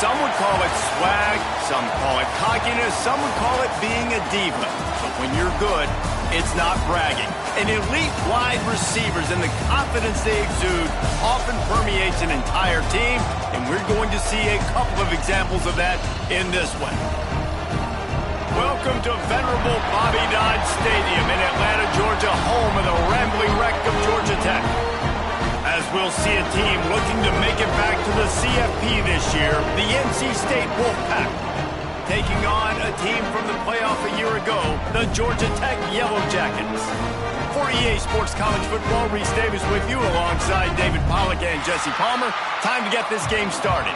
Some would call it swag, some call it cockiness, some would call it being a diva. But when you're good, it's not bragging. An elite wide receivers and the confidence they exude often permeates an entire team, and we're going to see a couple of examples of that in this one. Welcome to venerable Bobby Dodd Stadium in Atlanta, Georgia, home of the rambling wreck of Georgia Tech. As we'll see a team looking to make it back to the CFP this year, the NC State Wolfpack, taking on a team from the playoff a year ago, the Georgia Tech Yellow Jackets. For EA Sports College Football, Reese Davis with you alongside David Pollack and Jesse Palmer. Time to get this game started.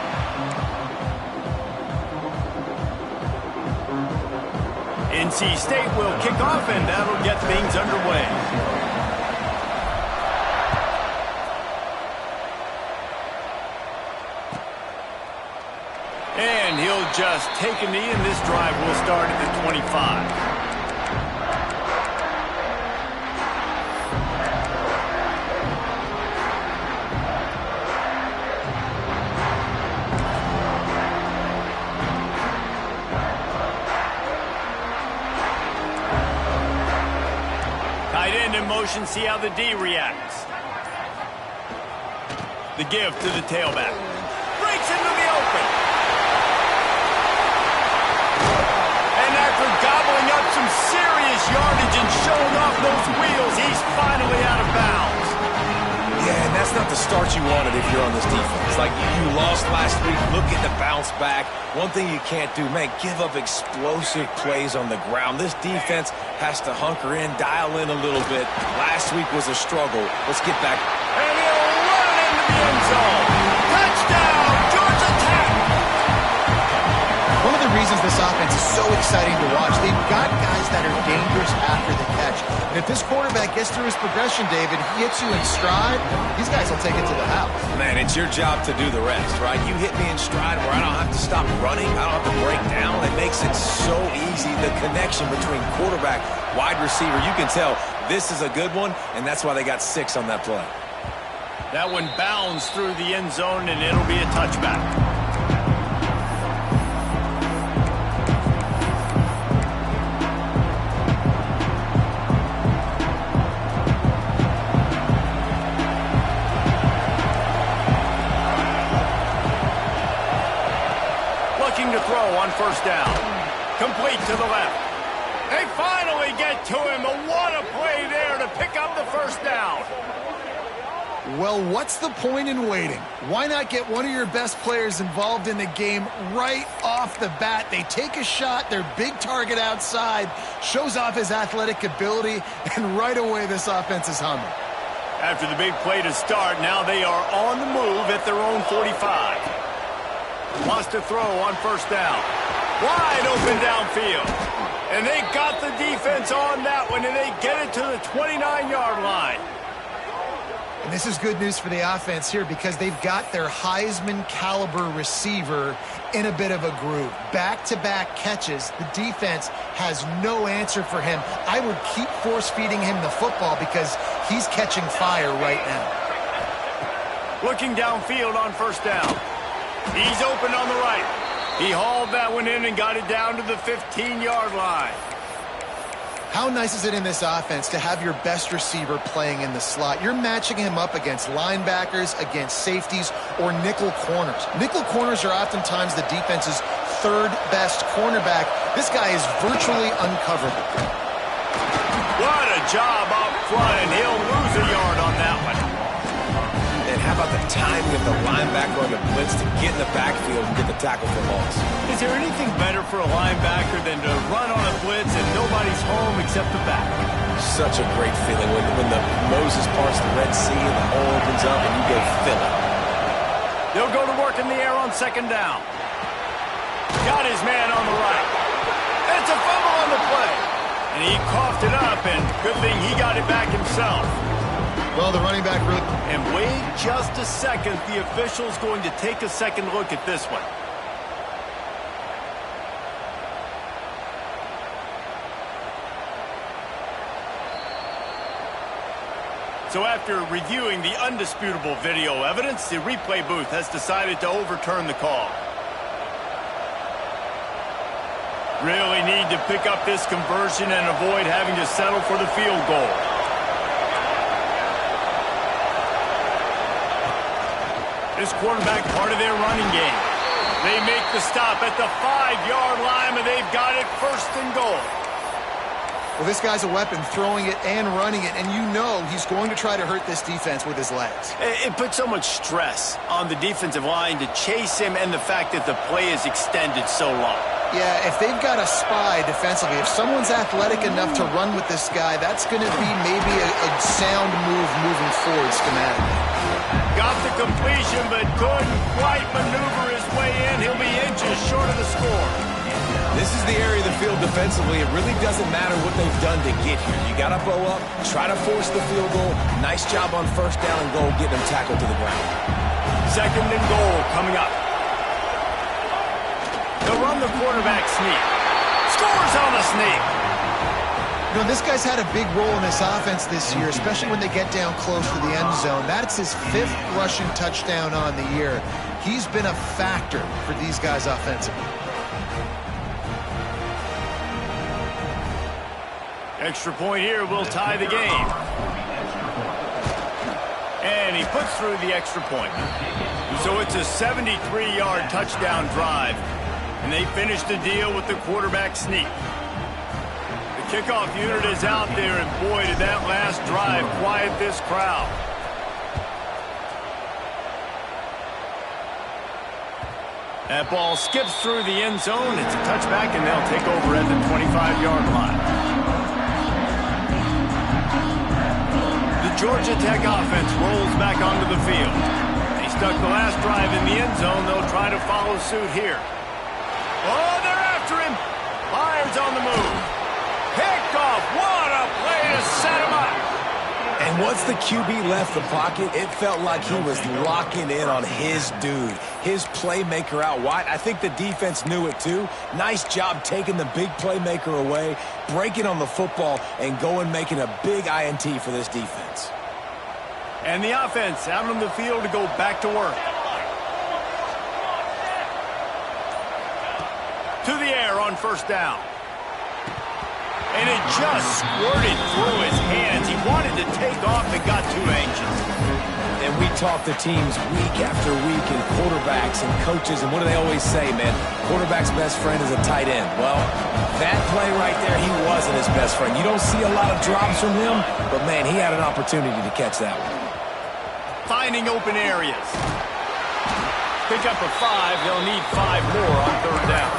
NC State will kick off, and that'll get things underway. And he'll just take a knee, and this drive will start at the 25. Tight end in motion, see how the D reacts. The give to the tailback. Breaks into the open. After gobbling up some serious yardage and showing off those wheels, he's finally out of bounds. Yeah, and that's not the start you wanted if you're on this defense. Like you lost last week, looking to bounce back. One thing you can't do, man, give up explosive plays on the ground. This defense has to hunker in, dial in a little bit. Last week was a struggle. Let's get back. And he'll run it into the end zone. Touchdown, Georgia Tech! One of the reasons this offense is so exciting to watch, they've got guys that are dangerous after the catch. And if this quarterback gets through his progression, David, he hits you in stride, these guys will take it to the house. Man, it's your job to do the rest, right? You hit me in stride where I don't have to stop running, I don't have to break down. It makes it so easy, the connection between quarterback, wide receiver. You can tell this is a good one, and that's why they got 6 on that play. That one bounds through the end zone, and it'll be a touchback. To throw on first down. Complete to the left. They finally get to him. What a play there to pick up the first down. Well, what's the point in waiting? Why not get one of your best players involved in the game right off the bat? They take a shot, their big target outside, shows off his athletic ability, and right away this offense is humming. After the big play to start, now they are on the move at their own 45. Wants to throw on first down. Wide open downfield. And they got the defense on that one, and they get it to the 29-yard line. And this is good news for the offense here because they've got their Heisman-caliber receiver in a bit of a groove. Back-to-back catches. The defense has no answer for him. I would keep force-feeding him the football because he's catching fire right now. Looking downfield on first down. He's open on the right. He hauled that one in and got it down to the 15-yard line. How nice is it in this offense to have your best receiver playing in the slot? You're matching him up against linebackers, against safeties, or nickel corners. Nickel corners are oftentimes the defense's third best cornerback. This guy is virtually uncoverable. What a job up front, and he'll lose a yard on that one. And how about the timing of the linebacker on the blitz to get in the backfield and get the tackle for loss? Is there anything better for a linebacker than to run on a blitz and nobody's home except the back? Such a great feeling when the Moses parts the Red Sea and the hole opens up and you go fill it. They'll go to work in the air on second down. Got his man on the right. It's a fumble on the play. And he coughed it up, and good thing he got it back himself. Well, the running back really... And wait just a second. The official's going to take a second look at this one. So after reviewing the undisputable video evidence, the replay booth has decided to overturn the call. Really need to pick up this conversion and avoid having to settle for the field goal. This quarterback part of their running game. They make the stop at the 5-yard line, and they've got it first and goal. Well, this guy's a weapon, throwing it and running it, and you know he's going to try to hurt this defense with his legs. It puts so much stress on the defensive line to chase him, and the fact that the play is extended so long. Yeah, if they've got a spy defensively, if someone's athletic enough to run with this guy, that's going to be maybe a sound move moving forward schematically. Got the completion, but couldn't quite maneuver his way in. He'll be inches short of the score. This is the area of the field defensively. It really doesn't matter what they've done to get here. You got to bow up, try to force the field goal. Nice job on first down and goal, getting them tackled to the ground. Second and goal coming up. They'll run the quarterback sneak. Scores on the sneak. You know, this guy's had a big role in this offense this year, especially when they get down close to the end zone. That's his 5th rushing touchdown on the year. He's been a factor for these guys offensively. Extra point here will tie the game. And he puts through the extra point. So it's a 73-yard touchdown drive. And they finish the deal with the quarterback sneak. The kickoff unit is out there, and boy, did that last drive quiet this crowd. That ball skips through the end zone. It's a touchback, and they'll take over at the 25-yard line. The Georgia Tech offense rolls back onto the field. They stuck the last drive in the end zone. They'll try to follow suit here. Oh, they're after him. Byers on the move. Picked off. What a play to set him up. And once the QB left the pocket, it felt like he was locking in on his dude, his playmaker out wide. I think the defense knew it too. Nice job taking the big playmaker away, breaking on the football, and going making a big INT for this defense. And the offense out on the field to go back to work. To the air on first down. And it just squirted through his hands. He wanted to take off and got too anxious. And we talk to teams week after week and quarterbacks and coaches, and what do they always say, man? Quarterback's best friend is a tight end. Well, that play right there, he wasn't his best friend. You don't see a lot of drops from him, but, man, he had an opportunity to catch that one. Finding open areas. Pick up a 5. They'll need 5 more on third down.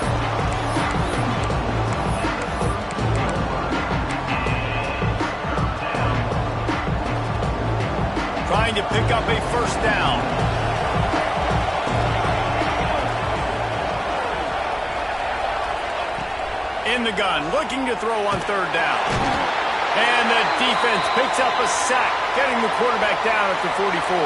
Trying to pick up a first down. In the gun, looking to throw on third down. And the defense picks up a sack, getting the quarterback down at the 44.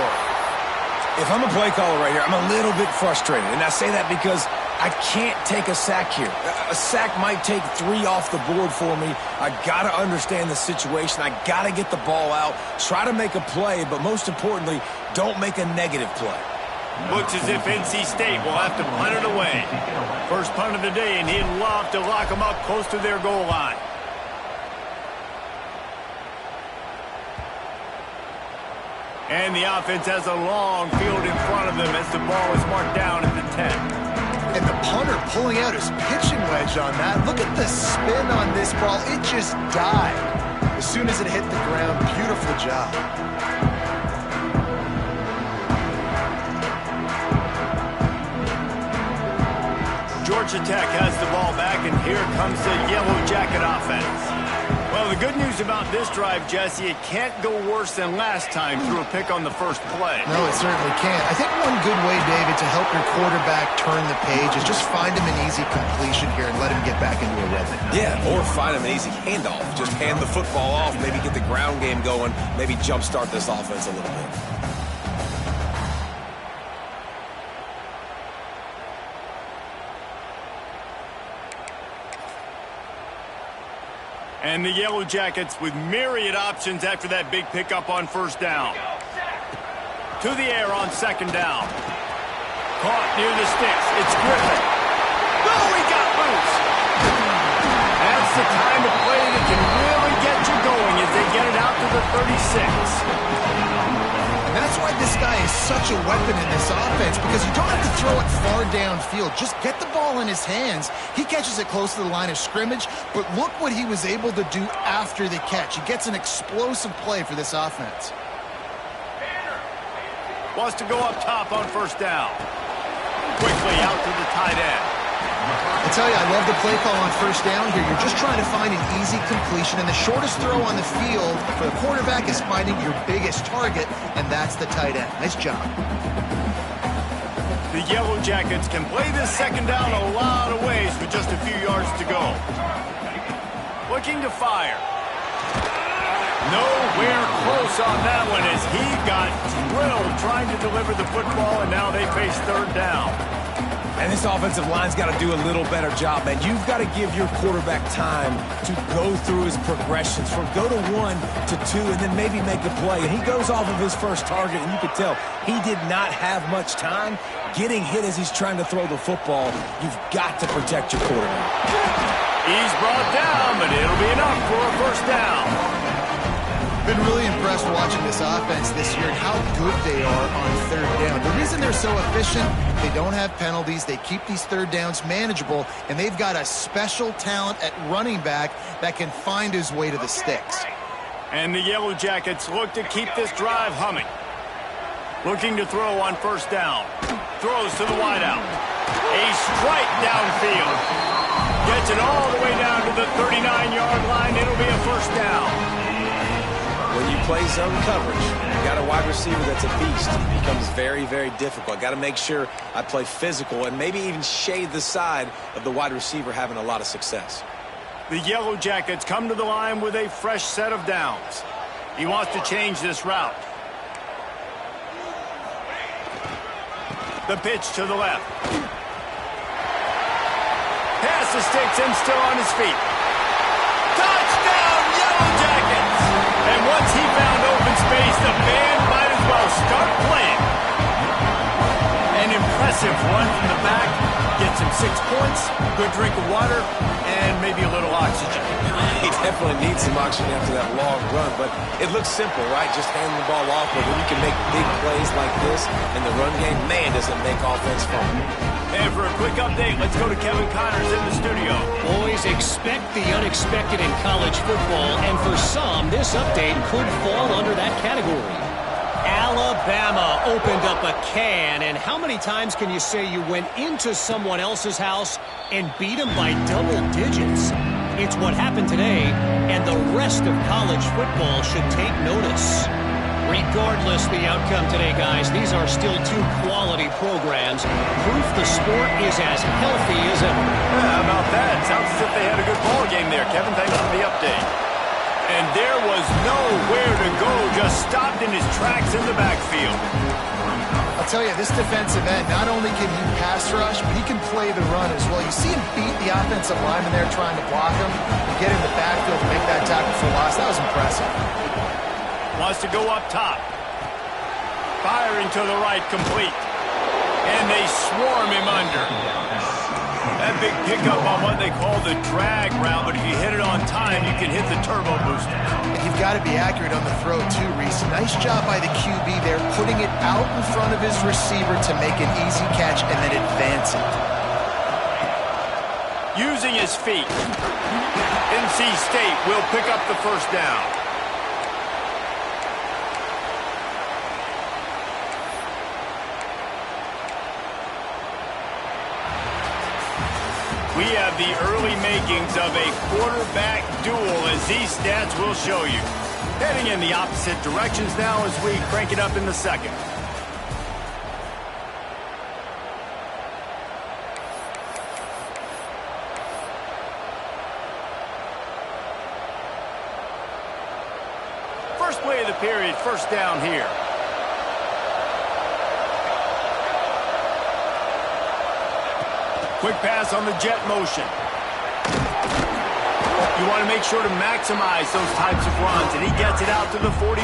If I'm a play caller right here, I'm a little bit frustrated. And I say that because I can't take a sack here. A sack might take 3 off the board for me. I got to understand the situation. I got to get the ball out, try to make a play, but most importantly, don't make a negative play. Looks as if NC State will have to punt it away. First punt of the day, and he'd love to lock them up close to their goal line. And the offense has a long field in front of them as the ball is marked down at the 10. And the punter pulling out his pitching wedge on that. Look at the spin on this ball. It just died as soon as it hit the ground. Beautiful job. Georgia Tech has the ball back, and here comes the Yellow Jacket offense. Well, the good news about this drive, Jesse, it can't go worse than last time through a pick on the first play. No, it certainly can't. I think one good way, David, to help your quarterback turn the page is just find him an easy completion here and let him get back into a rhythm. Yeah, or find him an easy handoff. Just hand the football off, maybe get the ground game going, maybe jumpstart this offense a little bit. And the Yellow Jackets with myriad options after that big pickup on first down. To the air on second down. Caught near the sticks. It's Griffin. Oh, he got loose. That's the kind of play that can really get you going as they get it out to the 36. And that's why this guy is such a weapon in this offense, because you don't have to throw it far downfield. Just get the ball in his hands. He catches it close to the line of scrimmage, but look what he was able to do after the catch. He gets an explosive play for this offense. Wants to go up top on first down. Quickly out to the tight end. I tell you, I love the play call on first down here. You're just trying to find an easy completion, and the shortest throw on the field for the quarterback is finding your biggest target, and that's the tight end. Nice job. The Yellow Jackets can play this second down a lot of ways with just a few yards to go. Looking to fire. Nowhere close on that one as he got drilled trying to deliver the football, and now they face third down. And this offensive line's got to do a little better job, man. You've got to give your quarterback time to go through his progressions from go to 1 to 2 and then maybe make a play. And he goes off of his first target, and you could tell he did not have much time getting hit as he's trying to throw the football. You've got to protect your quarterback. He's brought down, but it'll be enough for a first down. Been really impressed watching this offense this year and how good they are on third down. The reason they're so efficient, they don't have penalties. They keep these third downs manageable, and they've got a special talent at running back that can find his way to the sticks. And the Yellow Jackets look to keep this drive humming. Looking to throw on first down. Throws to the wideout. A strike downfield. Gets it all the way down to the 39-yard line. It'll be a first down. When you play zone coverage, you got a wide receiver that's a beast. It becomes very, very difficult. Got to make sure I play physical and maybe even shade the side of the wide receiver having a lot of success. The Yellow Jackets come to the line with a fresh set of downs. He wants to change this route. The pitch to the left. Pass the sticks and still on his feet. Touchdown, Yellow Jackets! And once he found open space, the band might as well start playing. An impressive run from the back. Gets him 6 points, good drink of water, and maybe a little oxygen. He definitely needs some oxygen after that long run, but it looks simple, right? Just handing the ball off, but when you can make big plays like this in the run game, man, does it make offense fun. And for a quick update, let's go to Kevin Connors in the studio. Boys, expect the unexpected in college football, and for some, this update could fall under that category. Alabama opened up a can, and how many times can you say you went into someone else's house and beat them by double digits? It's what happened today, and the rest of college football should take notice. Regardless the outcome today, guys, these are still two quality programs. Proof the sport is as healthy as ever. How about that? Sounds as if they had a good ball game there. Kevin, thanks for the update. And there was nowhere to go, just stopped in his tracks in the backfield. I'll tell you, this defensive end, not only can he pass rush, but he can play the run as well. You see him beat the offensive lineman there trying to block him and get in the backfield to make that tackle for loss. That was impressive. Wants to go up top. Firing to the right, complete. And they swarm him under. That big pickup on what they call the drag route, but if you hit it on time, you can hit the turbo booster. You've got to be accurate on the throw, too, Reese. Nice job by the QB there, putting it out in front of his receiver to make an easy catch and then advance it. Using his feet. NC State will pick up the first down. We have the early makings of a quarterback duel, as these stats will show you. Heading in the opposite directions now as we crank it up in the second. First play of the period, first down here. Quick pass on the jet motion. You want to make sure to maximize those types of runs, and he gets it out to the 41.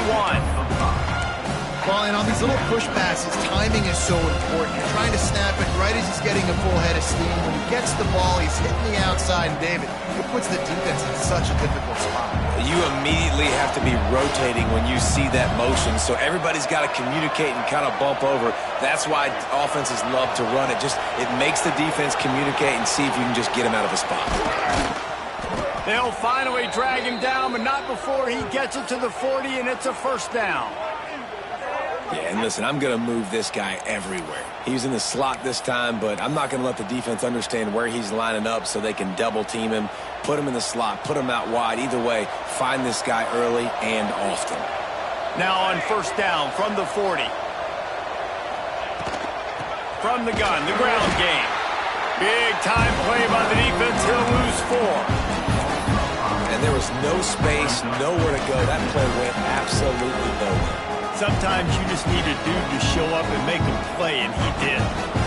Well, and on these little push passes, timing is so important. You're trying to snap it right as he's getting a full head of steam. When he gets the ball, he's hitting the outside, and David, it puts the defense in such a difficult spot. You immediately have to be rotating when you see that motion, so everybody's got to communicate and kind of bump over. That's why offenses love to run it. It makes the defense communicate and see if you can just get him out of a spot. They'll finally drag him down, but not before he gets it to the 40, and it's a first down. Yeah, and listen, I'm going to move this guy everywhere. He's in the slot this time, but I'm not going to let the defense understand where he's lining up so they can double team him, put him in the slot, put him out wide. Either way, find this guy early and often. Now on first down from the 40. From the gun, the ground game. Big time play by the defense. He'll lose 4. And there was no space, nowhere to go. That play went absolutely nowhere. Sometimes you just need a dude to show up and make him play, and he did.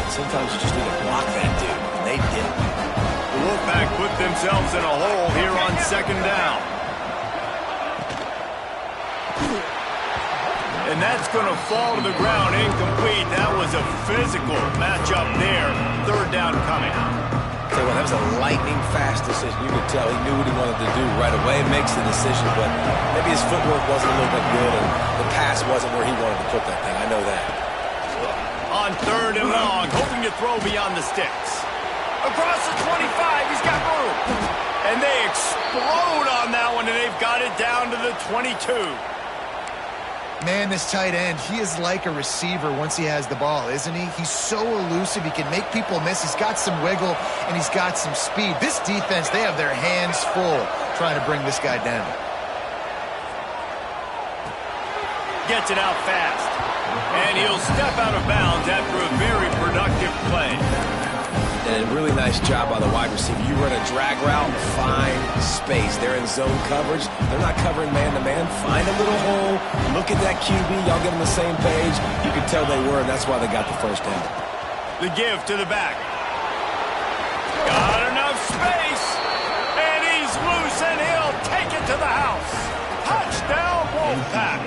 Sometimes you just need to block that dude, and they did. The Wolfpack put themselves in a hole here on second down. And that's going to fall to the ground incomplete. That was a physical matchup there. Third down coming. So that was a lightning-fast decision. You could tell he knew what he wanted to do right away. Makes the decision, but maybe his footwork wasn't a little bit good, and the pass wasn't where he wanted to put that thing. I know that. On third and long, hoping to throw beyond the sticks. Across the 25, he's got room. And they explode on that one, and they've got it down to the 22. Man, this tight end, he is like a receiver once he has the ball, isn't he? He's so elusive. He can make people miss. He's got some wiggle, and he's got some speed. This defense, they have their hands full trying to bring this guy down. Gets it out fast. And he'll step out of bounds after a very productive play. And a really nice job by the wide receiver. You run a drag route, find space. They're in zone coverage. They're not covering man-to-man. Find a little hole. Look at that QB. Y'all get on the same page. You can tell they were, and that's why they got the first down. The give to the back. Got enough space. And he's loose, and he'll take it to the house. Touchdown, Wolfpack.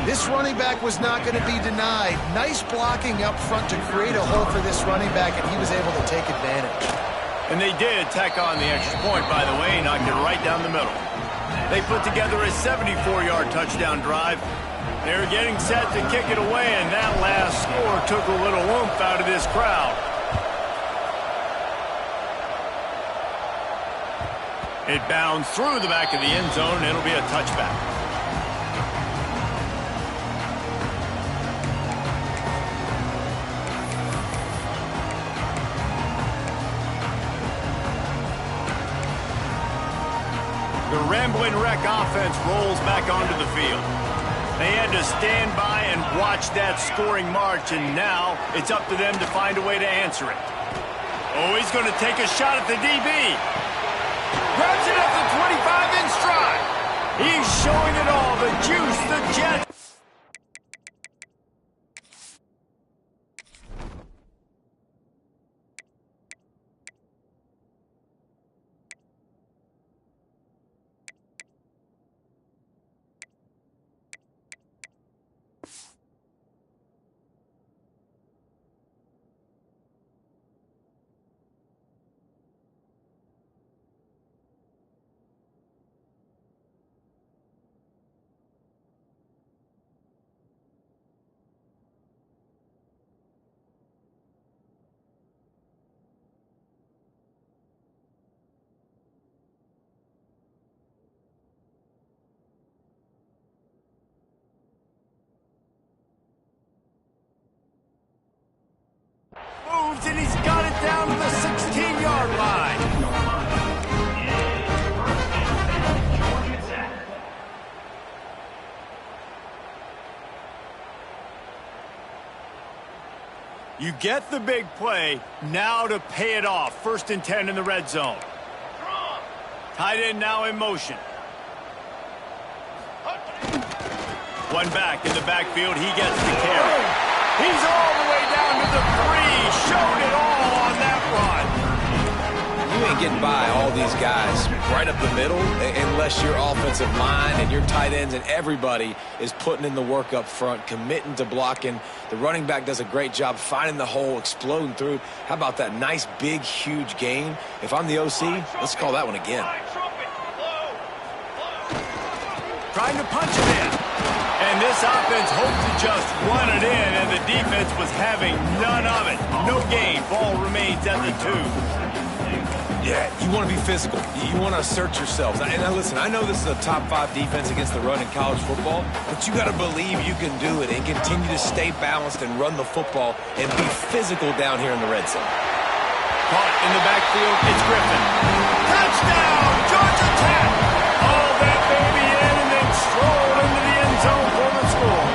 This running back was not going to be denied. Nice blocking up front to create a hole for this running back, and he was able to take advantage. And they did tack on the extra point, by the way, knocked it right down the middle. They put together a 74-yard touchdown drive. They're getting set to kick it away, and that last score took a little oomph out of this crowd. It bounds through the back of the end zone, and it'll be a touchback. The Rambling Wreck offense rolls back onto the field. They had to stand by and watch that scoring march, and now it's up to them to find a way to answer it. Oh, he's going to take a shot at the DB. Grabs it at the 25 in stride. He's showing it all, the juice, the jet. moves, and he's got it down to the 16-yard line. You get the big play, now to pay it off. 1st and 10 in the red zone. Tight end now in motion. One back in the backfield, he gets the carry. He's all the way down to the 3, showed it all on that run. You ain't getting by all these guys right up the middle unless your offensive line and your tight ends and everybody is putting in the work up front, committing to blocking. The running back does a great job finding the hole, exploding through. How about that nice, big, huge gain? If I'm the OC, let's call that one again. Trying to punch it in. And this offense hoped to just run it in, and the defense was having none of it. No gain. Ball remains at the 2. Yeah, you want to be physical. You want to assert yourselves. And now listen, I know this is a top 5 defense against the run in college football, but you got to believe you can do it and continue to stay balanced and run the football and be physical down here in the red zone. Caught in the backfield, it's Griffin. Touchdown, Georgia Tech! All that baby in and then strolled into the end zone for the score.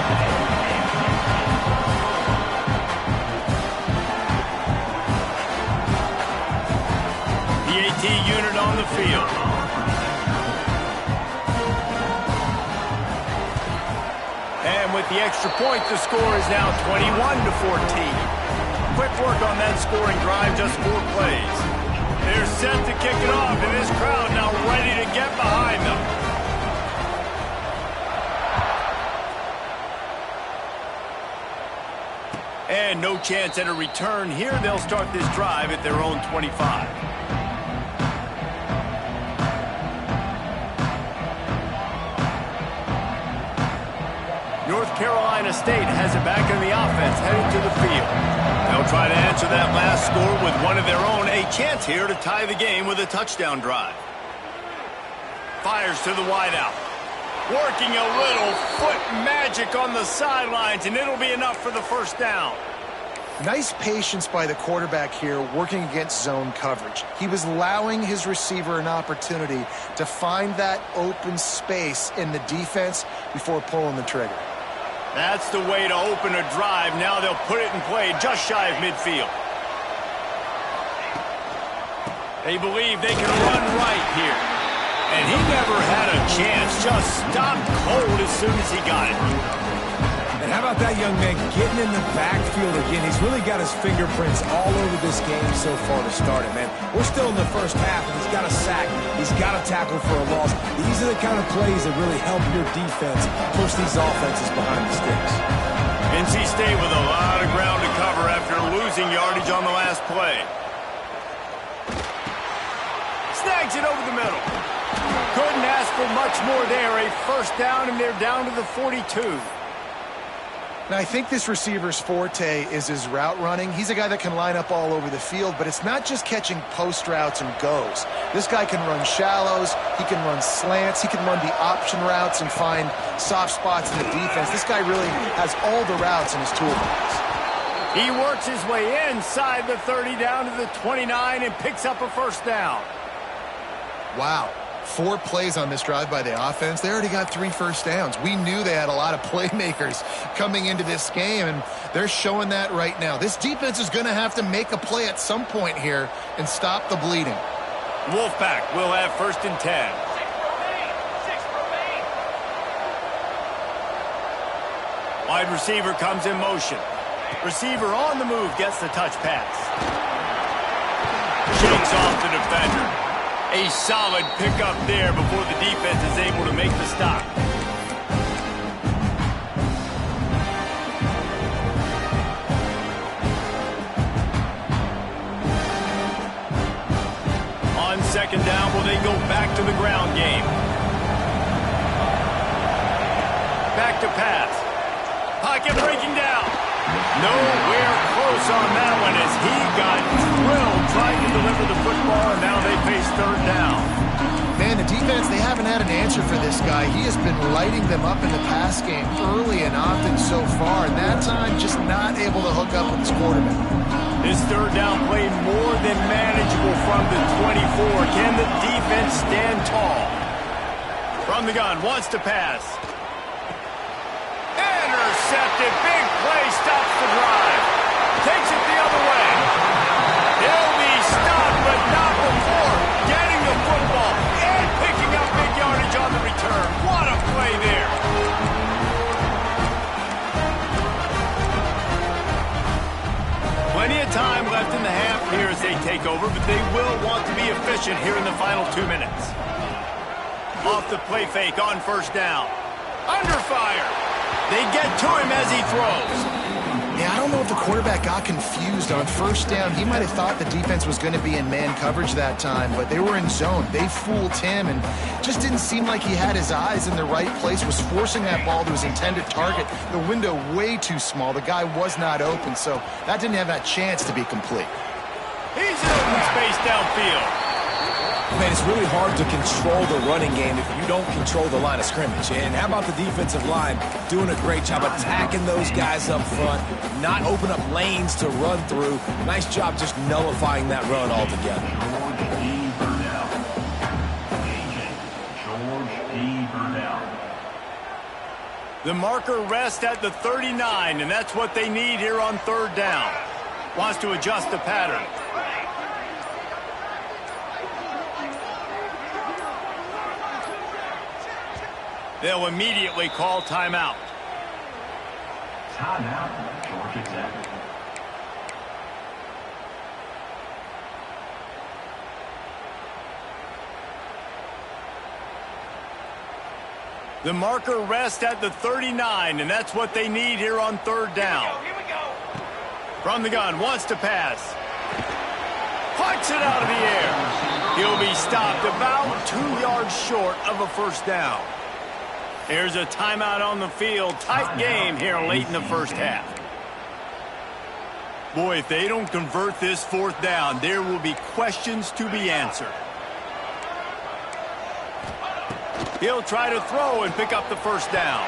The AT unit on the field. And with the extra point, the score is now 21-14. Quick work on that scoring drive, just 4 plays. They're set to kick it off, and this crowd now ready to get behind them. And no chance at a return here. They'll start this drive at their own 25. North Carolina State has it back in the offense, heading to the field. They'll try to answer that last score with one of their own. A chance here to tie the game with a touchdown drive. Fires to the wideout. Working a little foot magic on the sidelines, and it'll be enough for the first down. Nice patience by the quarterback here, working against zone coverage. He was allowing his receiver an opportunity to find that open space in the defense before pulling the trigger. That's the way to open a drive. Now they'll put it in play just shy of midfield. They believe they can run right here. And he never had a chance. Just stopped cold as soon as he got it. And how about that young man getting in the backfield again? He's really got his fingerprints all over this game so far to start it, man. We're still in the first half, and he's got a sack. He's got a tackle for a loss. These are the kind of plays that really help your defense push these offenses behind the sticks. NC State with a lot of ground to cover after losing yardage on the last play. Snags it over the middle. Couldn't ask for much more there. A first down, and they're down to the 42. Now, I think this receiver's forte is his route running. He's a guy that can line up all over the field, but it's not just catching post routes and goes. This guy can run shallows, he can run slants, he can run the option routes and find soft spots in the defense. This guy really has all the routes in his toolbox. He works his way inside the 30 down to the 29 and picks up a first down. Wow. 4 plays on this drive by the offense. They already got 3 first downs. We knew they had a lot of playmakers coming into this game, and they're showing that right now. This defense is going to have to make a play at some point here and stop the bleeding. Wolfpack will have 1st and 10. Wide receiver comes in motion. Receiver on the move gets the touch pass. Shakes off the defender. A solid pickup there before the defense is able to make the stop. On 2nd down, will they go back to the ground game? Back to pass. Pocket breaking down. Nowhere close on that one as he got thrilled trying to deliver the football, and now they face 3rd down. Man, the defense, they haven't had an answer for this guy. He has been lighting them up in the pass game early and often so far, and that time just not able to hook up with his quarterback. This third down play more than manageable from the 24. Can the defense stand tall? From the gun, wants to pass. Intercepted. Big play, stops the drive. Takes it the other way. He'll be stopped, but not before getting the football and picking up big yardage on the return. What a play there. Plenty of time left in the half here as they take over, but they will want to be efficient here in the final 2 minutes. Off the play fake on first down. Under fire. They get to him as he throws. Yeah, I don't know if the quarterback got confused on first down. He might have thought the defense was going to be in man coverage that time, but they were in zone. They fooled him and just didn't seem like he had his eyes in the right place, was forcing that ball to his intended target. The window way too small. The guy was not open, so that didn't have that chance to be complete. He's in open space downfield. Man, it's really hard to control the running game if you don't control the line of scrimmage. And how about the defensive line doing a great job attacking those guys up front, not open up lanes to run through. Nice job just nullifying that run altogether. The marker rests at the 39, and that's what they need here on third down. Wants to adjust the pattern. They'll immediately call timeout. Timeout, Georgia Tech. The marker rests at the 39, and that's what they need here on third down. Here we go. From the gun, wants to pass. Puts it out of the air. He'll be stopped about 2 yards short of a first down. Here's a timeout on the field. Tight game here late in the first half. Boy, if they don't convert this fourth down, there will be questions to be answered. He'll try to throw and pick up the first down.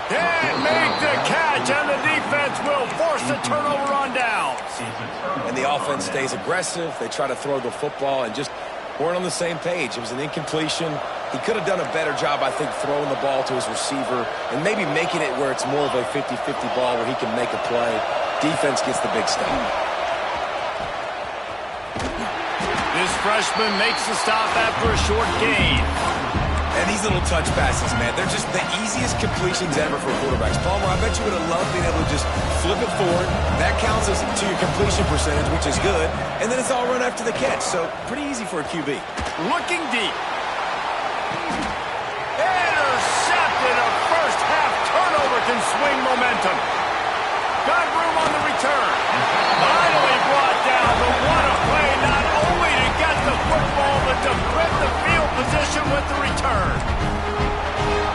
Can't make the catch, and the defense will force a turnover on downs. And the offense stays aggressive. They try to throw the football and just weren't on the same page. It was an incompletion. He could have done a better job, I think, throwing the ball to his receiver and maybe making it where it's more of a 50-50 ball where he can make a play. Defense gets the big stop. This freshman makes the stop after a short gain. And these little touch passes, man, they're just the easiest completions ever for quarterbacks. Palmer, I bet you would have loved being able to just flip it forward. That counts as to your completion percentage, which is good. And then it's all run after the catch, so pretty easy for a QB. Looking deep. Intercepted. A first half turnover can swing momentum. Got room on the return. Finally brought down, but what a play, not only to get the football, but to flip the field position with the return.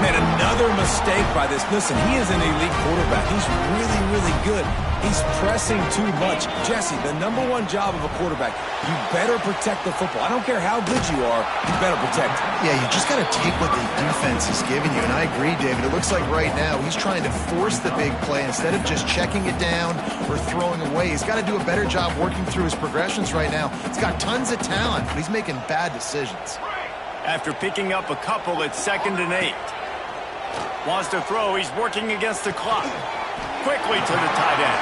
Man, another mistake by this. Listen, he is an elite quarterback. He's really, really good. He's pressing too much. Jesse, the #1 job of a quarterback, you better protect the football. I don't care how good you are, you better protect it. Yeah, you just got to take what the defense is giving you, and I agree, David. It looks like right now he's trying to force the big play instead of just checking it down or throwing away. He's got to do a better job working through his progressions right now. He's got tons of talent, but he's making bad decisions. After picking up a couple, it's 2nd and 8. Wants to throw. He's working against the clock. Quickly to the tight end.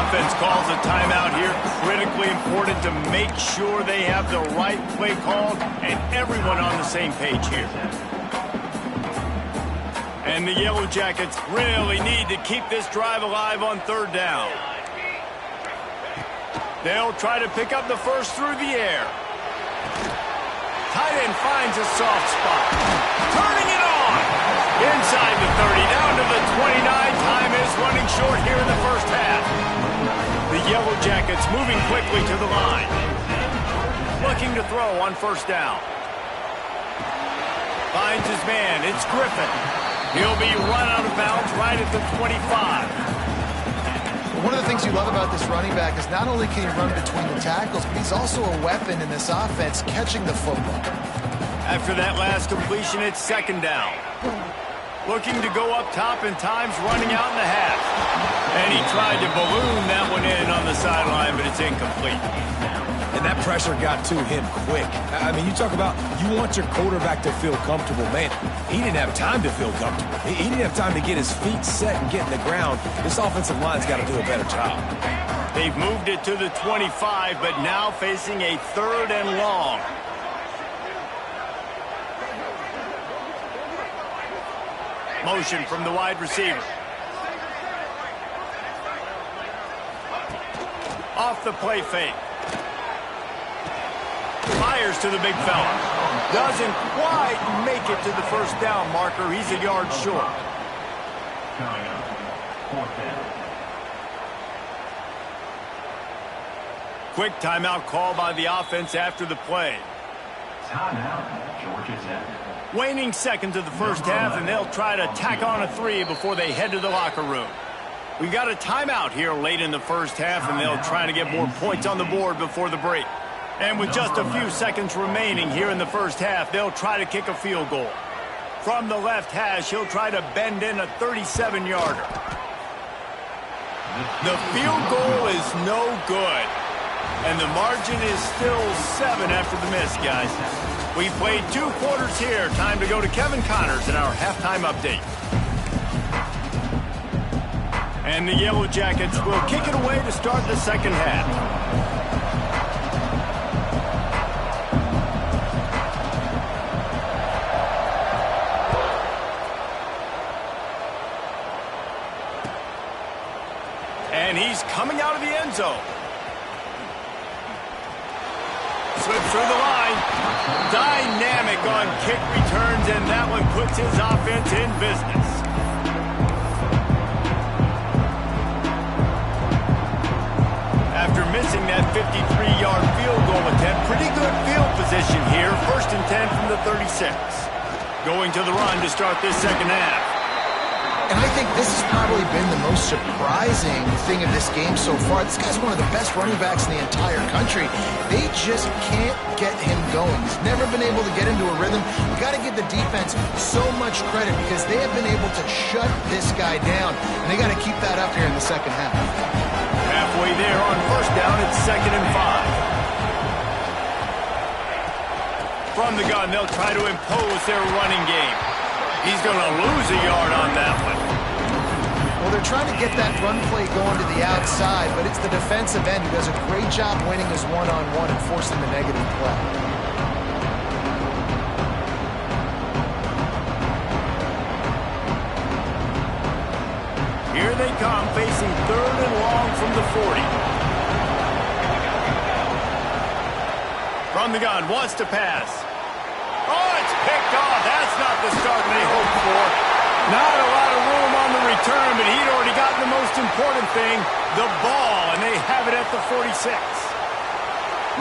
Offense calls a timeout here. Critically important to make sure they have the right play called and everyone on the same page here. And the Yellow Jackets really need to keep this drive alive on third down. They'll try to pick up the first through the air. Tight end finds a soft spot. Turning it on. Inside the 30, down to the 29. Time is running short here in the first half. The Yellow Jackets moving quickly to the line. Looking to throw on first down. Finds his man. It's Griffin. He'll be run out of bounds right at the 25. One of the things you love about this running back is not only can he run between the tackles, but he's also a weapon in this offense catching the football. After that last completion, it's 2nd down. Looking to go up top, and time's running out in the half. And he tried to balloon that one in on the sideline, but it's incomplete. And that pressure got to him quick. I mean, you talk about you want your quarterback to feel comfortable. Man, he didn't have time to feel comfortable. He didn't have time to get his feet set and get in the ground. This offensive line's got to do a better job. They've moved it to the 25, but now facing a 3rd and long. Motion from the wide receiver. Off the play fake. Fires to the big fella. Doesn't quite make it to the first down marker. He's a yard short. Coming up, 4th down. Quick timeout call by the offense after the play. Timeout, Georgia Tech. Waning seconds of the first half, and they'll try to tack on a 3 before they head to the locker room. We got a timeout here late in the first half, and they'll try to get more points on the board before the break. And with just a few seconds remaining here in the first half, they'll try to kick a field goal. From the left hash, he'll try to bend in a 37-yarder. The field goal is no good. And the margin is still 7 after the miss, guys. We played 2 quarters here. Time to go to Kevin Connors in our halftime update. And the Yellow Jackets will kick it away to start the second half. And he's coming out of the end zone. Slips through the line. Dynamic on kick returns, and that one puts his offense in business. After missing that 53-yard field goal attempt, pretty good field position here. 1st and 10 from the 36. Going to the run to start this second half. And I think this has probably been the most surprising thing of this game so far. This guy's one of the best running backs in the entire country. They just can't get him going. He's never been able to get into a rhythm. You got to give the defense so much credit because they have been able to shut this guy down. And they got to keep that up here in the second half. Halfway there on first down, it's 2nd and 5. From the gun, they'll try to impose their running game. He's going to lose a yard on that one. Well, they're trying to get that run play going to the outside, but it's the defensive end who does a great job winning his one-on-one and forcing the negative play. Here they come, facing 3rd and long from the 40. From the gun, wants to pass. Oh, it's picked off. That's not the start they hoped for. Not a lot of room on the return, but he'd already gotten the most important thing, the ball, and they have it at the 46.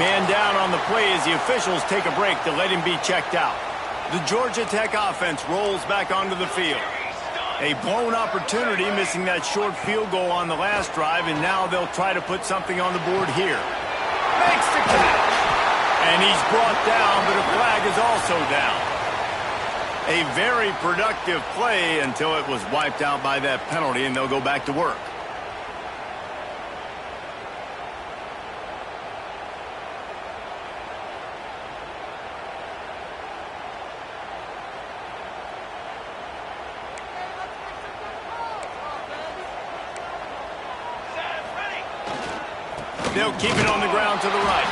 Man down on the play as the officials take a break to let him be checked out. The Georgia Tech offense rolls back onto the field. A blown opportunity, missing that short field goal on the last drive, and now they'll try to put something on the board here. Makes the catch. And he's brought down, but a flag is also down. A very productive play until it was wiped out by that penalty, and they'll go back to work. They'll keep it on the ground to the right.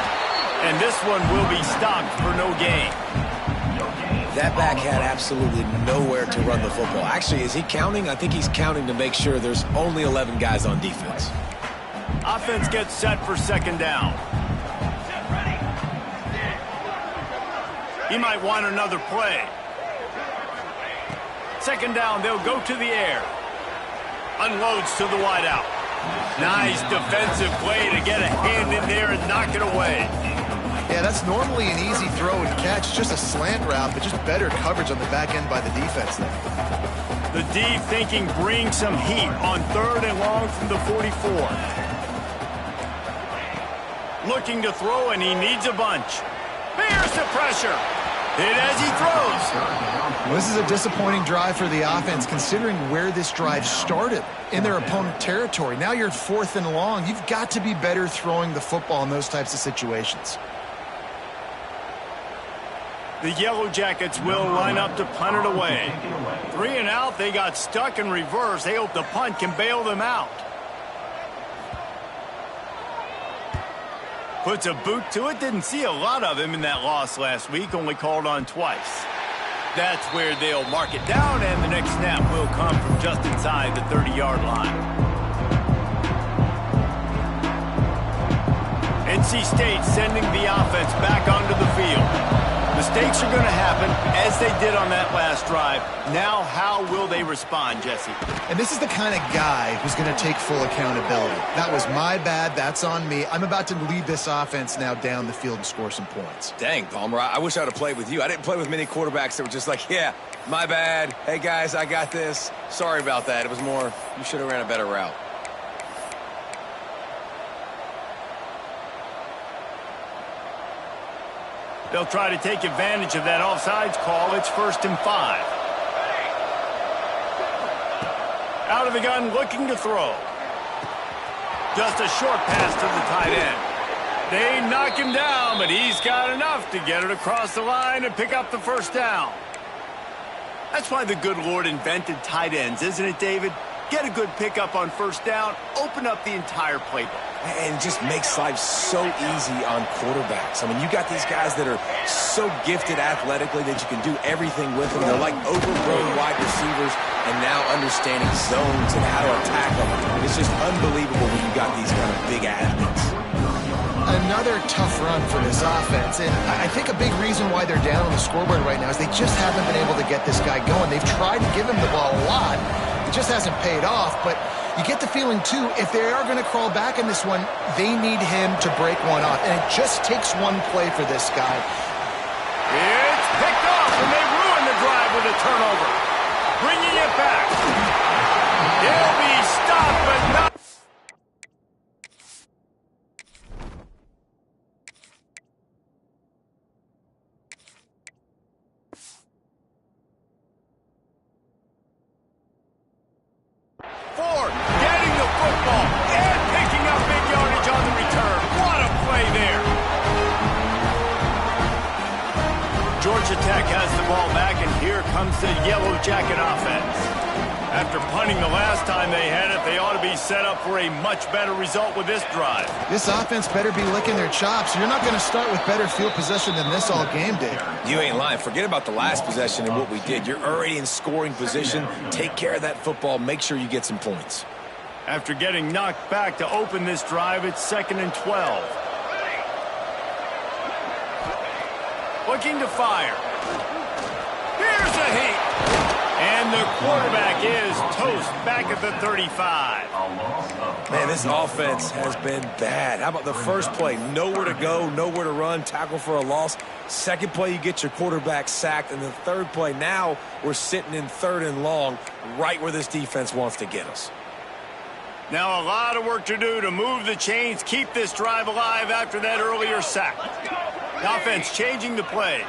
And this one will be stopped for no gain. That back had absolutely nowhere to run the football. Actually, is he counting? I think he's counting to make sure there's only 11 guys on defense. Offense gets set for second down. He might want another play. Second down, they'll go to the air. Unloads to the wideout. Nice defensive play to get a hand in there and knock it away. Yeah, that's normally an easy throw and catch. It's just a slant route, but just better coverage on the back end by the defense there. The D thinking bring some heat on 3rd and long from the 44. Looking to throw, and he needs a bunch. Here's the pressure. Hit as he throws. Well, this is a disappointing drive for the offense, considering where this drive started, in their opponent territory. Now you're 4th and long. You've got to be better throwing the football in those types of situations. The Yellow Jackets will line up to punt it away. 3 and out. They got stuck in reverse. They hope the punt can bail them out. Puts a boot to it. Didn't see a lot of him in that loss last week. Only called on twice. That's where they'll mark it down, and the next snap will come from just inside the 30-yard line. NC State sending the offense back onto the field. Mistakes are going to happen, as they did on that last drive. Now, how will they respond, Jesse? And this is the kind of guy who's going to take full accountability. That was my bad. That's on me. I'm about to lead this offense now down the field and score some points. Dang, Palmer, I wish I would have played with you. I didn't play with many quarterbacks that were just like, yeah, my bad. Hey, guys, I got this. Sorry about that. It was more, you should have ran a better route. They'll try to take advantage of that offsides call. It's 1st and 5. Out of the gun, looking to throw. Just a short pass to the tight end. They knock him down, but he's got enough to get it across the line and pick up the 1st down. That's why the good Lord invented tight ends, isn't it, David? Get a good pickup on 1st down, open up the entire playbook. And it just makes life so easy on quarterbacks. I mean, you got these guys that are so gifted athletically that you can do everything with them. They're like overgrown wide receivers, and now understanding zones and how to attack them. It's just unbelievable when you got these kind of big athletes. Another tough run for this offense, and I think a big reason why they're down on the scoreboard right now is they just haven't been able to get this guy going. They've tried to give him the ball a lot. It just hasn't paid off, but you get the feeling, too, if they are going to crawl back in this one, they need him to break one off, and it just takes one play for this guy. It's picked off, and they ruin the drive with a turnover. Bringing it back. They'll be stopped, but not. Ford getting the football and picking up big yardage on the return. What a play there. Georgia Tech has the ball back, and here comes the Yellow Jacket offense. After punting the last time they had it, they ought to be set up for a much better result with this drive. This offense better be licking their chops. You're not going to start with better field possession than this all game, Dave. You ain't lying. Forget about the last possession and what we did. You're already in scoring position. Take care of that football. Make sure you get some points. After getting knocked back to open this drive, it's 2nd and 12. Looking to fire. Here's a heat. And the quarterback is toast back at the 35. Man, this offense has been bad. How about the first play? Nowhere to go, nowhere to run, tackle for a loss. Second play, you get your quarterback sacked. And the third play, now we're sitting in 3rd and long, right where this defense wants to get us. Now a lot of work to do to move the chains, keep this drive alive after that earlier sack. The offense changing the play.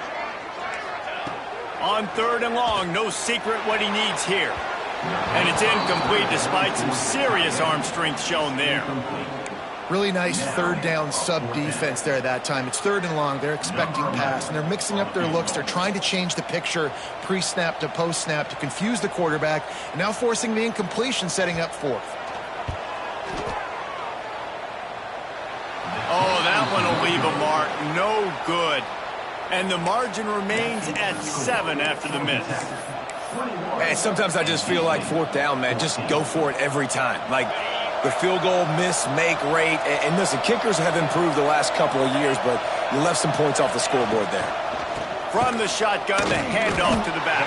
On 3rd and long, no secret what he needs here. And it's incomplete despite some serious arm strength shown there. Really nice 3rd down sub defense there that time. It's 3rd and long. They're expecting pass, and they're mixing up their looks. They're trying to change the picture pre-snap to post-snap to confuse the quarterback, and now forcing the incompletion, setting up 4th. Oh, that one will leave a mark. No good. And the margin remains at 7 after the miss. Man, sometimes I just feel like 4th down, man. Just go for it every time. Like the field goal miss, make rate. And listen, kickers have improved the last couple of years, but you left some points off the scoreboard there. From the shotgun, the handoff to the back.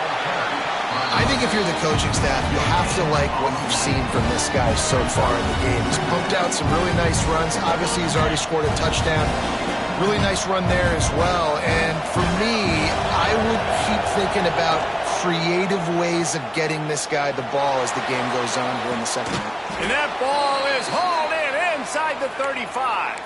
I think if you're the coaching staff, you have to like what you've seen from this guy so far in the game. He's pumped out some really nice runs. Obviously, he's already scored a touchdown. Really nice run there as well. And for me, I would keep thinking about creative ways of getting this guy the ball as the game goes on here in the second half. And that ball is hauled in inside the 35.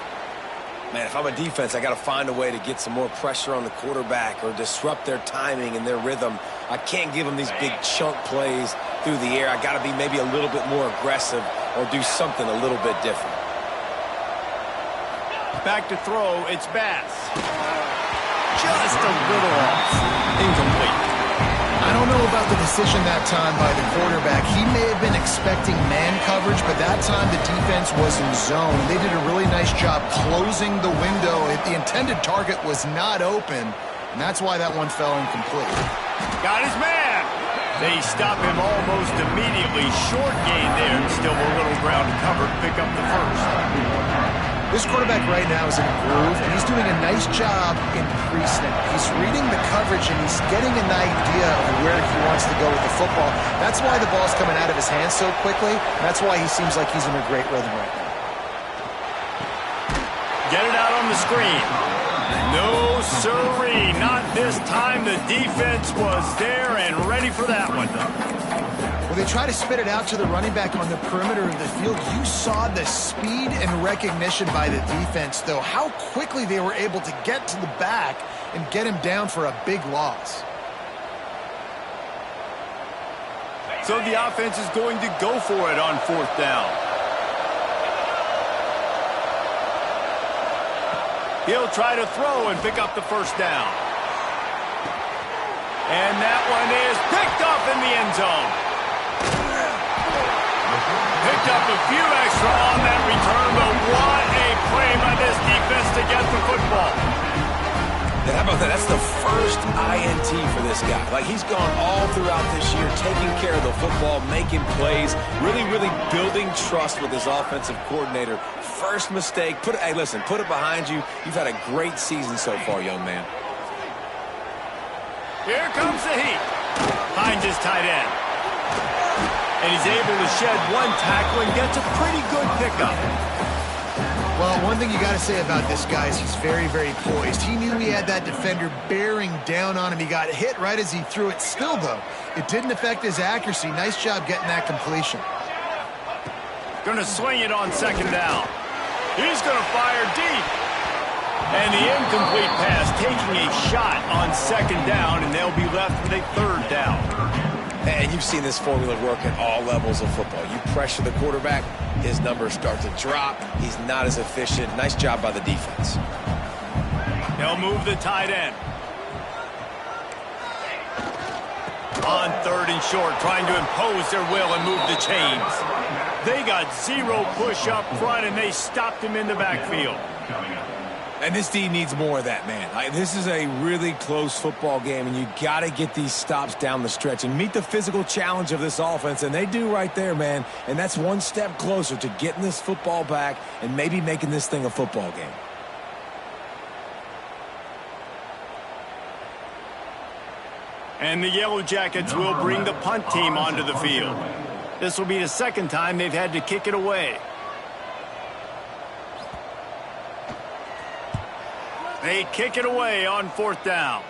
Man, if I'm a defense, I got to find a way to get some more pressure on the quarterback or disrupt their timing and their rhythm. I can't give them these big chunk plays through the air. I got to be maybe a little bit more aggressive or do something a little bit different. Back to throw, it's Bass. Just a little off. Incomplete. I don't know about the decision that time by the quarterback. He may have been expecting man coverage, but that time the defense was in zone. They did a really nice job closing the window. The intended target was not open, and that's why that one fell incomplete. Got his man. They stop him almost immediately. Short gain there, and still a little ground to cover to pick up the first. This quarterback right now is in a groove, and he's doing a nice job in pre-snap. He's reading the coverage, and he's getting an idea of where he wants to go with the football. That's why the ball's coming out of his hands so quickly. That's why he seems like he's in a great rhythm right now. Get it out on the screen. No, sirree. Not this time. The defense was there and ready for that one. When they try to spit it out to the running back on the perimeter of the field, you saw the speed and recognition by the defense, though, how quickly they were able to get to the back and get him down for a big loss. So the offense is going to go for it on fourth down. He'll try to throw and pick up the first down. And that one is picked up in the end zone. Picked up a few extra on that return, but what a play by this defense to get the football. And how about that? That's the first INT for this guy. Like, he's gone all throughout this year, taking care of the football, making plays, really building trust with his offensive coordinator. First mistake. Hey, listen, put it behind you. You've had a great season so far, young man. Here comes the heat. Finds his tight end. And he's able to shed one tackle and gets a pretty good pickup. Well, one thing you got to say about this guy is he's very poised. He knew he had that defender bearing down on him. He got hit right as he threw it. Still, though, it didn't affect his accuracy. Nice job getting that completion. Going to swing it on second down. He's going to fire deep. And the incomplete pass taking a shot on second down, and they'll be left with a third down. And you've seen this formula work at all levels of football. You pressure the quarterback, his numbers start to drop. He's not as efficient. Nice job by the defense. They'll move the tight end. On third and short, trying to impose their will and move the chains. They got zero push up front, and they stopped him in the backfield. And this D needs more of that, man. This is a really close football game, and you got to get these stops down the stretch and meet the physical challenge of this offense, and they do right there, man. And that's one step closer to getting this football back and maybe making this thing a football game. And the Yellow Jackets will bring the punt team onto the field. This will be the second time they've had to kick it away. They kick it away on fourth down.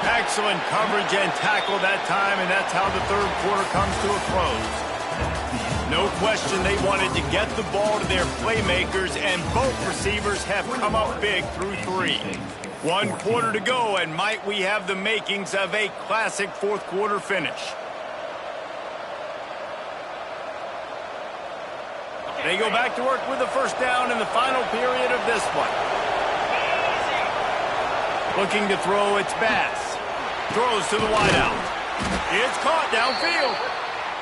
Excellent coverage and tackle that time, and that's how the third quarter comes to a close. No question they wanted to get the ball to their playmakers, and both receivers have come up big through three. 1 quarter to go, and might we have the makings of a classic fourth quarter finish. They go back to work with the first down in the final period of this one. Looking to throw, it's Bass. Throws to the wideout. It's caught downfield.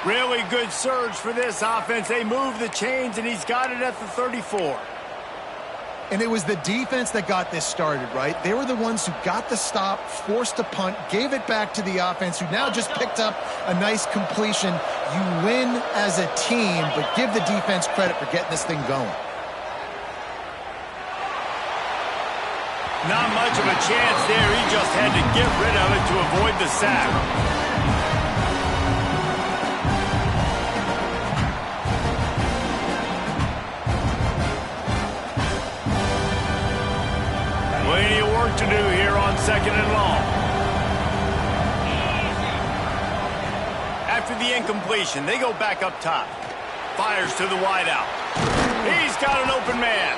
Really good surge for this offense. They move the chains, and he's got it at the 34. And it was the defense that got this started, right? They were the ones who got the stop, forced a punt, gave it back to the offense, who now just picked up a nice completion. You win as a team, but give the defense credit for getting this thing going. Not much of a chance there. He just had to get rid of it to avoid the sack. Plenty of work to do here on second and long. After the incompletion, they go back up top. Fires to the wideout. He's got an open man.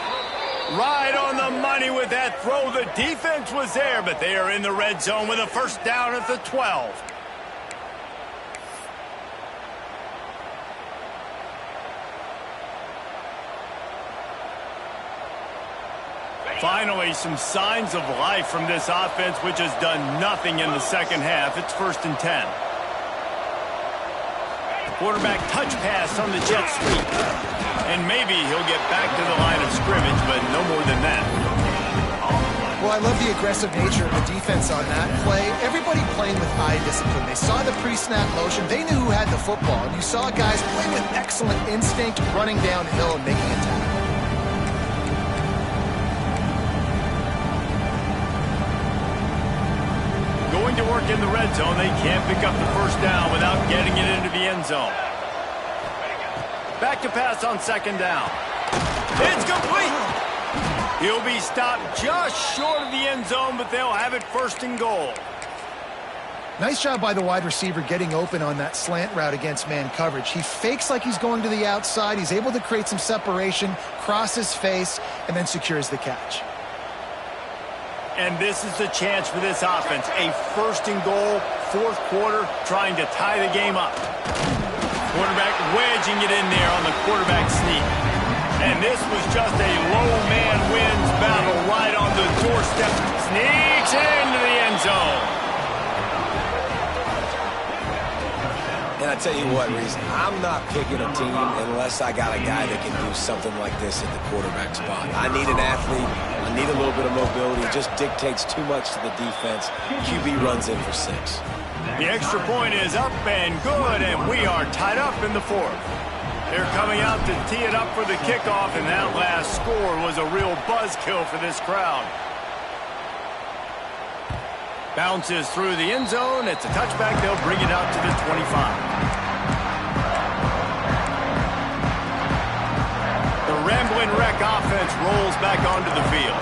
Right on the money with that throw. The defense was there, but they are in the red zone with a first down at the 12. Finally, some signs of life from this offense, which has done nothing in the second half. It's 1st and 10. Quarterback touch pass on the jet sweep. And maybe he'll get back to the line of scrimmage, but no more than that. Well, I love the aggressive nature of the defense on that play. Everybody playing with eye discipline. They saw the pre-snap motion. They knew who had the football. And you saw guys play with excellent instinct, running downhill and making a tackle. Going to work in the red zone. They can't pick up the first down without getting it into the end zone. Back to pass on 2nd down. It's complete. He'll be stopped just short of the end zone, but they'll have it 1st and goal. Nice job by the wide receiver getting open on that slant route against man coverage. He fakes like he's going to the outside. He's able to create some separation, cross his face, and then secures the catch. And this is the chance for this offense. A 1st and goal, 4th quarter, trying to tie the game up. Quarterback wedging it in there on the quarterback sneak. And this was just a low man wins battle right on the doorstep. Sneaks into the end zone. And I tell you what, Reese, I'm not picking a team unless I got a guy that can do something like this at the quarterback spot. I need an athlete. I need a little bit of mobility. It just dictates too much to the defense. QB runs in for 6. The extra point is up and good, and we are tied up in the 4th. They're coming out to tee it up for the kickoff, and that last score was a real buzzkill for this crowd. Bounces through the end zone. It's a touchback. They'll bring it out to the 25. The Rambling Wreck offense rolls back onto the field.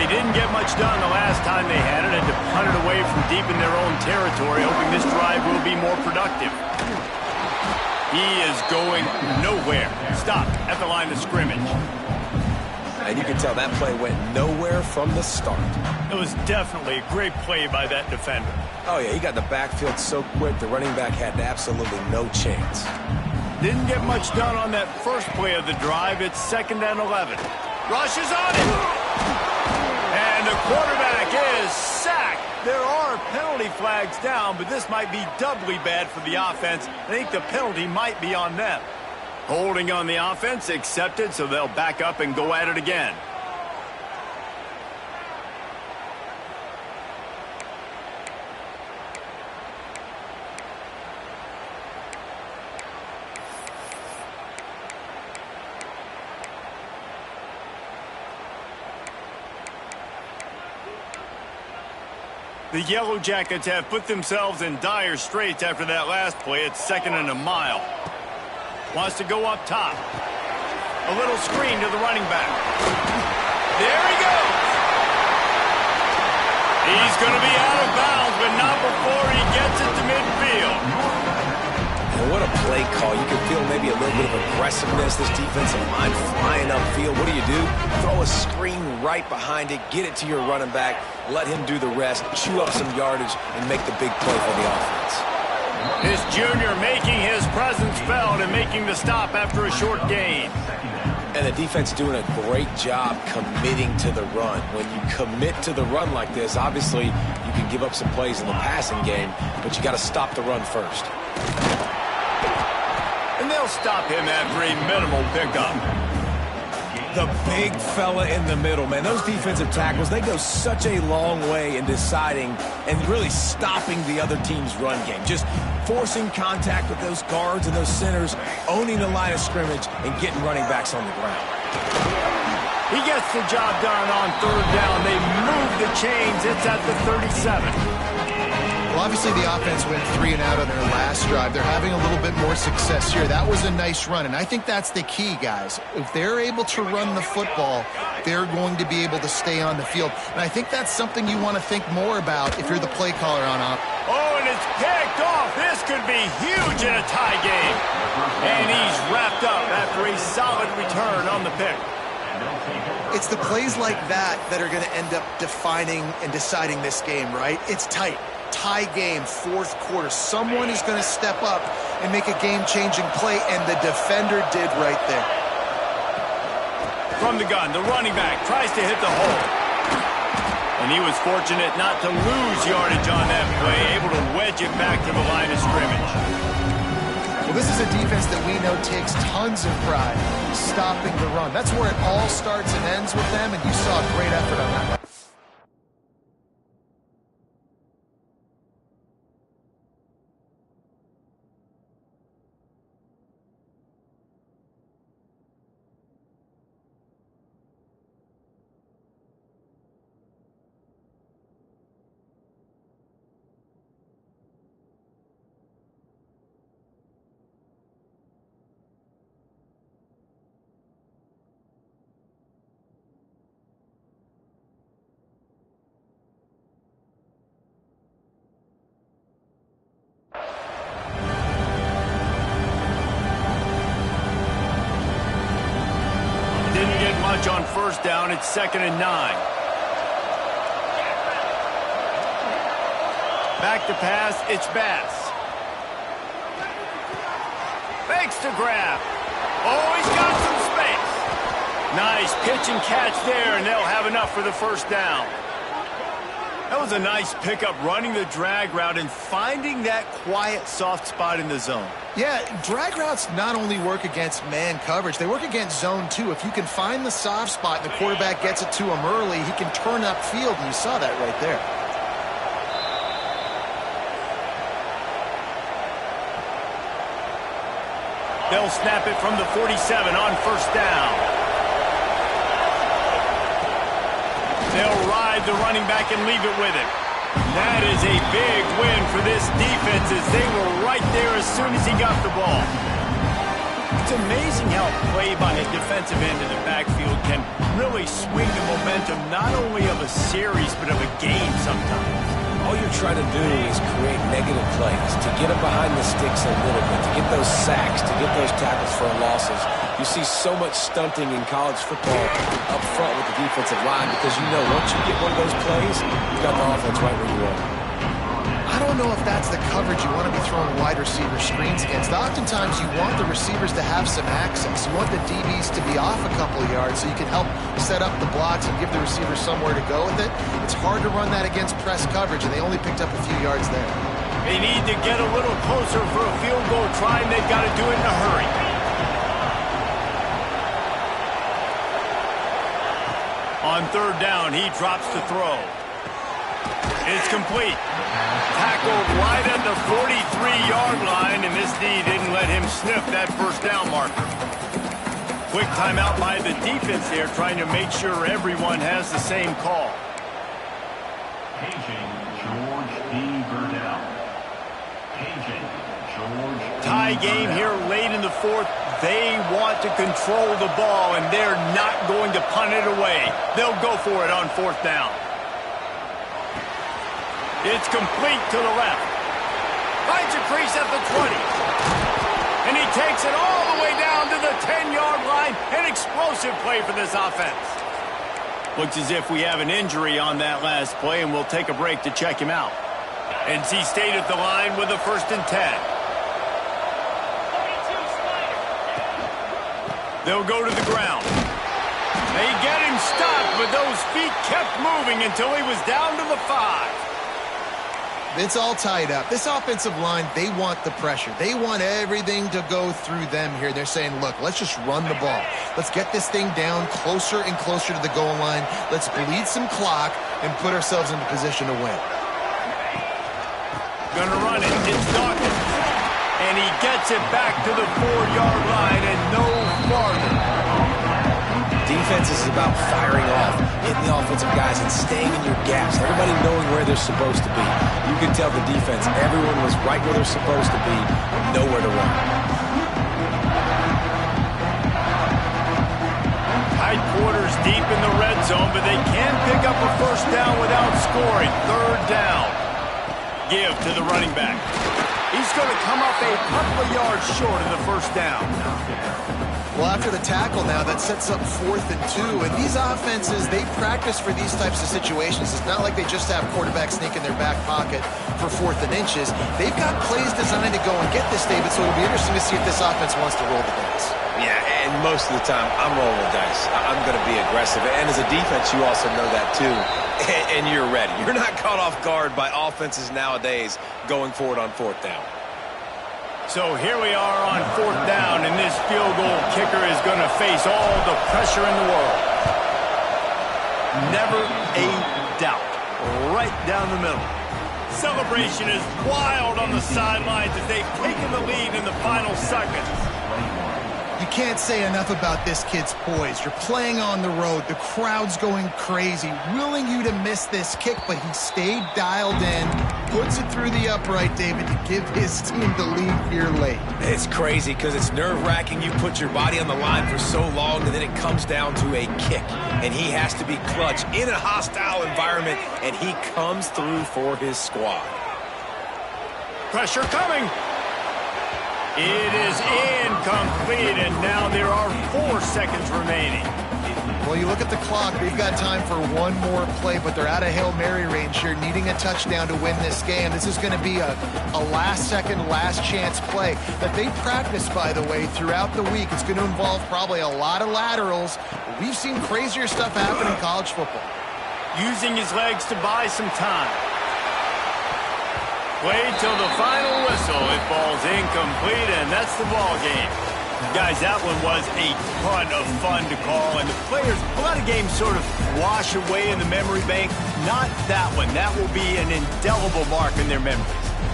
They didn't get much done the last time they had it, and to punt it away from deep in their own territory, hoping this drive will be more productive. He is going nowhere. Stop at the line of scrimmage. And you can tell that play went nowhere from the start. It was definitely a great play by that defender. Oh, yeah, he got the backfield so quick, the running back had absolutely no chance. Didn't get much done on that first play of the drive. It's 2nd and 11. Rushes on it. And the quarterback is sacked. There are penalty flags down, but this might be doubly bad for the offense. I think the penalty might be on them. Holding on the offense, accepted, so they'll back up and go at it again. The Yellow Jackets have put themselves in dire straits after that last play. It's 2nd and a mile. Wants to go up top. A little screen to the running back. There he goes. He's going to be out of bounds, but not before he gets it to midfield. And what a play call. You can feel maybe a little bit of aggressiveness. This defensive line flying upfield. What do? Throw a screen right behind it. Get it to your running back. Let him do the rest. Chew up some yardage and make the big play for the offense. This junior making his presence felt and making the stop after a short gain. And the defense doing a great job committing to the run. When you commit to the run like this, obviously you can give up some plays in the passing game, but you got to stop the run first. And they'll stop him after a minimal pickup. The big fella in the middle, man. Those defensive tackles, they go such a long way in deciding and really stopping the other team's run game. Just forcing contact with those guards and those centers, owning the line of scrimmage, and getting running backs on the ground. He gets the job done on 3rd down. They move the chains. It's at the 37. Well, obviously the offense went 3 and out on their last drive. They're having a little bit more success here. That was a nice run, and I think that's the key, guys. If they're able to run the football, they're going to be able to stay on the field. And I think that's something you want to think more about if you're the play caller on up. Oh, and it's picked off. This could be huge in a tie game. And he's wrapped up after a solid return on the pick. It's the plays like that that are going to end up defining and deciding this game, right? It's tight. Tie game, fourth quarter. Someone is going to step up and make a game-changing play, and the defender did right there. From the gun, the running back tries to hit the hole. And he was fortunate not to lose yardage on that play, able to wedge it back to the line of scrimmage. Well, this is a defense that we know takes tons of pride stopping the run. That's where it all starts and ends with them, and you saw a great effort on that. On first down, it's 2nd and 9. Back to pass, it's Bass. Fakes to grab. Oh, he's got some space. Nice pitch and catch there, and they'll have enough for the first down. That was a nice pickup, running the drag route and finding that quiet, soft spot in the zone. Yeah, drag routes not only work against man coverage, they work against zone too. If you can find the soft spot and the quarterback gets it to him early, he can turn upfield, and you saw that right there. They'll snap it from the 47 on first down. They'll ride the running back and leave it with him. That is a big win for this defense as they were right there as soon as he got the ball. It's amazing how play by a defensive end in the backfield can really swing the momentum not only of a series but of a game sometimes. All you're trying to do is create negative plays, to get them behind the sticks a little bit, to get those sacks, to get those tackles for losses. You see so much stunting in college football up front with the defensive line because you know once you get one of those plays, you've got the offense right where you want it. I don't know if that's the coverage you want to be throwing wide receiver screens against. Oftentimes you want the receivers to have some access. You want the DBs to be off a couple of yards so you can help set up the blocks and give the receivers somewhere to go with it. It's hard to run that against press coverage, and they only picked up a few yards there. They need to get a little closer for a field goal try, and they've got to do it in a hurry. On third down, he drops to throw. It's complete. Tackled right at the 43-yard line, and this D didn't let him sniff that first down marker. Quick timeout by the defense there, trying to make sure everyone has the same call. Paging George D. Burdell. Paging George D. Tie game here late in the fourth. They want to control the ball, and they're not going to punt it away. They'll go for it on fourth down. It's complete to the left. Finds a crease at the 20. And he takes it all the way down to the 10-yard line. An explosive play for this offense. Looks as if we have an injury on that last play, and we'll take a break to check him out. NC State at the line with a 1st and 10. They'll go to the ground. They get him stopped, but those feet kept moving until he was down to the 5. It's all tied up. This offensive line, they want the pressure. They want everything to go through them here. They're saying, look, let's just run the ball. Let's get this thing down closer and closer to the goal line. Let's bleed some clock and put ourselves into position to win. Gonna run it. It's Dawkins. And he gets it back to the 4-yard line and no farther. Defense is about firing off, hitting the offensive guys, and staying in your gaps. Everybody knowing where they're supposed to be. You can tell the defense, everyone was right where they're supposed to be, nowhere to run. Tight quarters is deep in the red zone, but they can pick up a first down without scoring. Third down. Give to the running back. He's going to come up a couple of yards short of the first down. Well, after the tackle now, that sets up 4th and 2. And these offenses, they practice for these types of situations. It's not like they just have quarterbacks sneak in their back pocket for 4th and inches. They've got plays designed to go and get this, David, so it'll be interesting to see if this offense wants to roll the dice. Yeah, and most of the time, I'm rolling the dice. I'm going to be aggressive. And as a defense, you also know that too. And you're ready. You're not caught off guard by offenses nowadays going forward on 4th down. So here we are on 4th down, and this field goal kicker is going to face all the pressure in the world. Never a doubt. Right down the middle. Celebration is wild on the sidelines as they've taken the lead in the final seconds. You can't say enough about this kid's poise. You're playing on the road. The crowd's going crazy, willing you to miss this kick, but he stayed dialed in, puts it through the upright, David, to give his team the lead here late. It's crazy because it's nerve-wracking. You put your body on the line for so long, and then it comes down to a kick. And he has to be clutch in a hostile environment, and he comes through for his squad. Pressure coming. It is incomplete, and now there are 4 seconds remaining. Well, you look at the clock. They've got time for one more play, but they're out of Hail Mary range here, needing a touchdown to win this game. This is going to be a last-second, last-chance play that they practice, by the way, throughout the week. It's going to involve probably a lot of laterals. We've seen crazier stuff happen in college football. Using his legs to buy some time. Played till the final whistle. It falls incomplete, and that's the ball game. Guys, that one was a ton of fun to call, and the players, a lot of games sort of wash away in the memory bank. Not that one. That will be an indelible mark in their memories.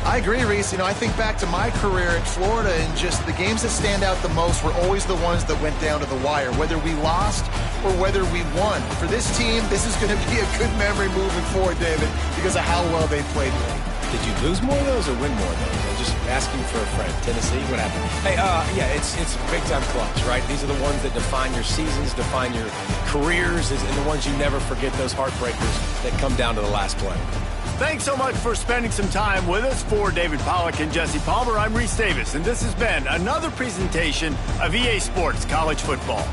I agree, Reese. You know, I think back to my career at Florida, and just the games that stand out the most were always the ones that went down to the wire, whether we lost or whether we won. For this team, this is going to be a good memory moving forward, David, because of how well they played. Did you lose more of those or win more of those? I'm just asking for a friend. Tennessee, what happened? Hey, yeah, it's big-time clutch, right? These are the ones that define your seasons, define your careers, and the ones you never forget, those heartbreakers that come down to the last play. Thanks so much for spending some time with us. For David Pollack and Jesse Palmer, I'm Reese Davis, and this has been another presentation of EA Sports College Football.